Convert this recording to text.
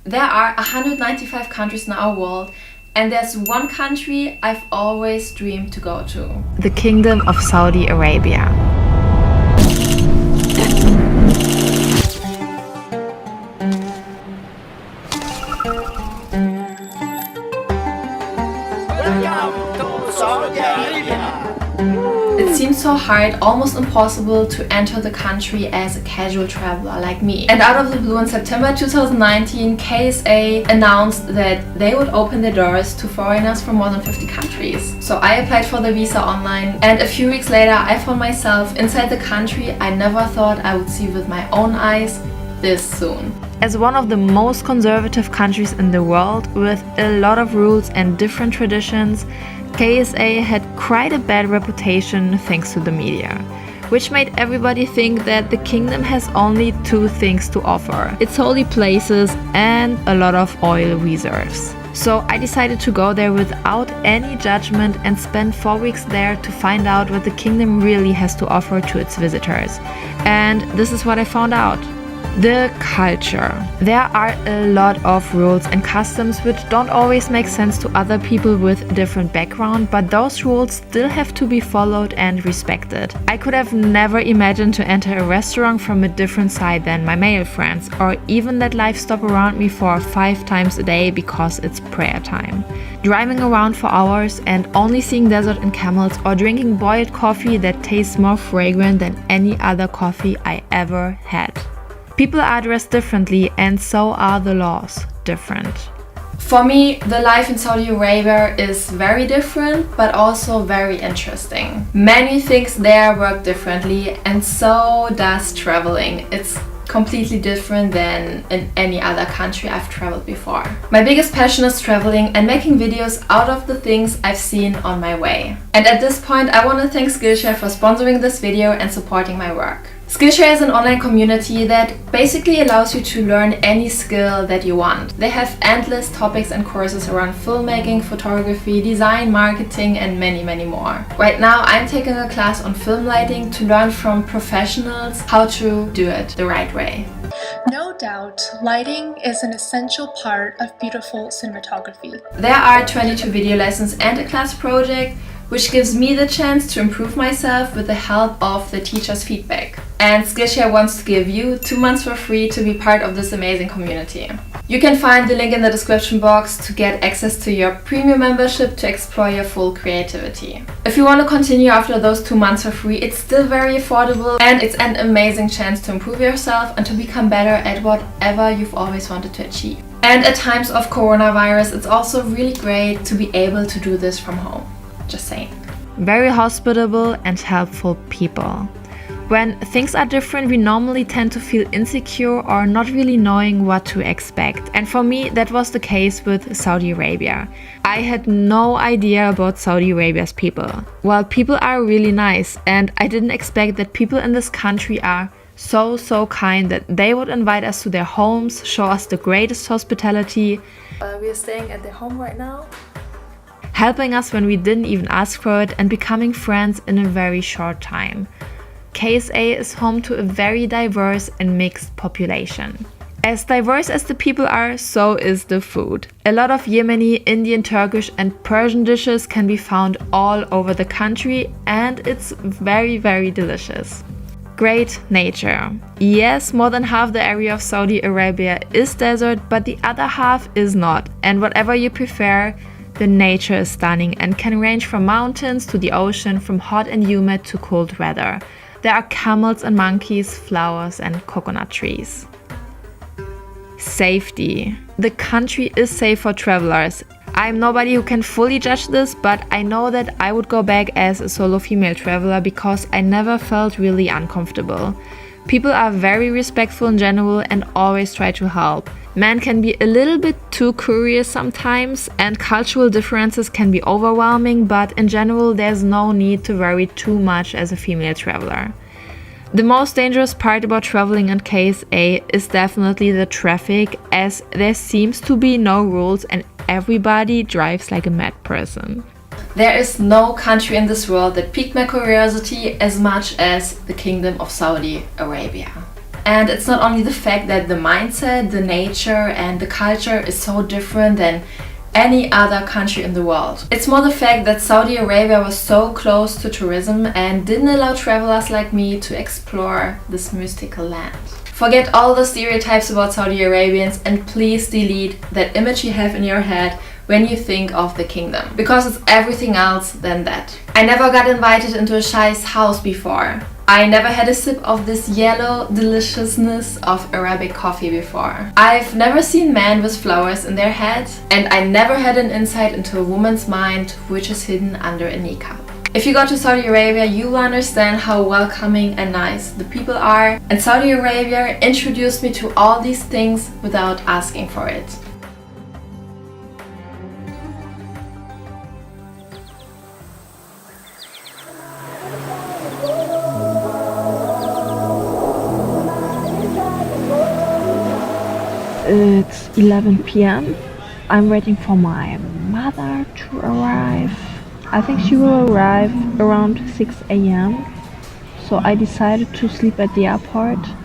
There are 195 countries in our world, and there's one country I've always dreamed to go to. The Kingdom of Saudi Arabia. Welcome to Saudi Arabia. It seems so hard, almost impossible, to enter the country as a casual traveler like me. And out of the blue in September 2019, KSA announced that they would open their doors to foreigners from more than 50 countries. So I applied for the visa online, and a few weeks later I found myself inside the country I never thought I would see with my own eyes this soon. As one of the most conservative countries in the world, with a lot of rules and different traditions, KSA had quite a bad reputation thanks to the media, which made everybody think that the kingdom has only two things to offer: its holy places and a lot of oil reserves. So I decided to go there without any judgment and spend 4 weeks there to find out what the kingdom really has to offer to its visitors. And this is what I found out. The culture. There are a lot of rules and customs which don't always make sense to other people with a different background, but those rules still have to be followed and respected. I could have never imagined to enter a restaurant from a different side than my male friends, or even let life stop around me for 5 times a day because it's prayer time. Driving around for hours and only seeing desert and camels, or drinking boiled coffee that tastes more fragrant than any other coffee I ever had. People are dressed differently, and so are the laws different. For me, the life in Saudi Arabia is very different, but also very interesting. Many things there work differently, and so does traveling. It's completely different than in any other country I've traveled before. My biggest passion is traveling and making videos out of the things I've seen on my way. And at this point, I want to thank Skillshare for sponsoring this video and supporting my work. Skillshare is an online community that basically allows you to learn any skill that you want. They have endless topics and courses around filmmaking, photography, design, marketing, and many more. Right now I'm taking a class on film lighting to learn from professionals how to do it the right way. No doubt, lighting is an essential part of beautiful cinematography. There are 22 video lessons and a class project, which gives me the chance to improve myself with the help of the teacher's feedback. And Skillshare wants to give you 2 months for free to be part of this amazing community. You can find the link in the description box to get access to your premium membership to explore your full creativity. If you want to continue after those 2 months for free, it's still very affordable, and it's an amazing chance to improve yourself and to become better at whatever you've always wanted to achieve. And at times of coronavirus, it's also really great to be able to do this from home. Just saying. Very hospitable and helpful people. When things are different, we normally tend to feel insecure or not really knowing what to expect. And for me, that was the case with Saudi Arabia. I had no idea about Saudi Arabia's people. Well, people are really nice, and I didn't expect that people in this country are so kind that they would invite us to their homes, show us the greatest hospitality. We are staying at their home right now. Helping us when we didn't even ask for it, and becoming friends in a very short time. KSA is home to a very diverse and mixed population. As diverse as the people are, so is the food. A lot of Yemeni, Indian, Turkish and Persian dishes can be found all over the country, and it's very delicious. Great nature. Yes, more than half the area of Saudi Arabia is desert, but the other half is not. And whatever you prefer, the nature is stunning and can range from mountains to the ocean, from hot and humid to cold weather. There are camels and monkeys, flowers and coconut trees. Safety. The country is safe for travelers. I'm nobody who can fully judge this, but I know that I would go back as a solo female traveler because I never felt really uncomfortable. People are very respectful in general and always try to help. Men can be a little bit too curious sometimes, and cultural differences can be overwhelming, but in general there's no need to worry too much as a female traveler. The most dangerous part about traveling in KSA is definitely the traffic, as there seems to be no rules and everybody drives like a mad person. There is no country in this world that piqued my curiosity as much as the Kingdom of Saudi Arabia. And it's not only the fact that the mindset, the nature and the culture is so different than any other country in the world. It's more the fact that Saudi Arabia was so close to tourism and didn't allow travelers like me to explore this mystical land. Forget all the stereotypes about Saudi Arabians and please delete that image you have in your head when you think of the kingdom, because it's everything else than that. I never got invited into a sheikh's house before. I never had a sip of this yellow deliciousness of Arabic coffee before. I've never seen men with flowers in their head, and I never had an insight into a woman's mind which is hidden under a niqab. If you go to Saudi Arabia, you will understand how welcoming and nice the people are, and Saudi Arabia introduced me to all these things without asking for it. It's 11 p.m. I'm waiting for my mother to arrive. I think she will arrive around 6 a.m. So I decided to sleep at the airport.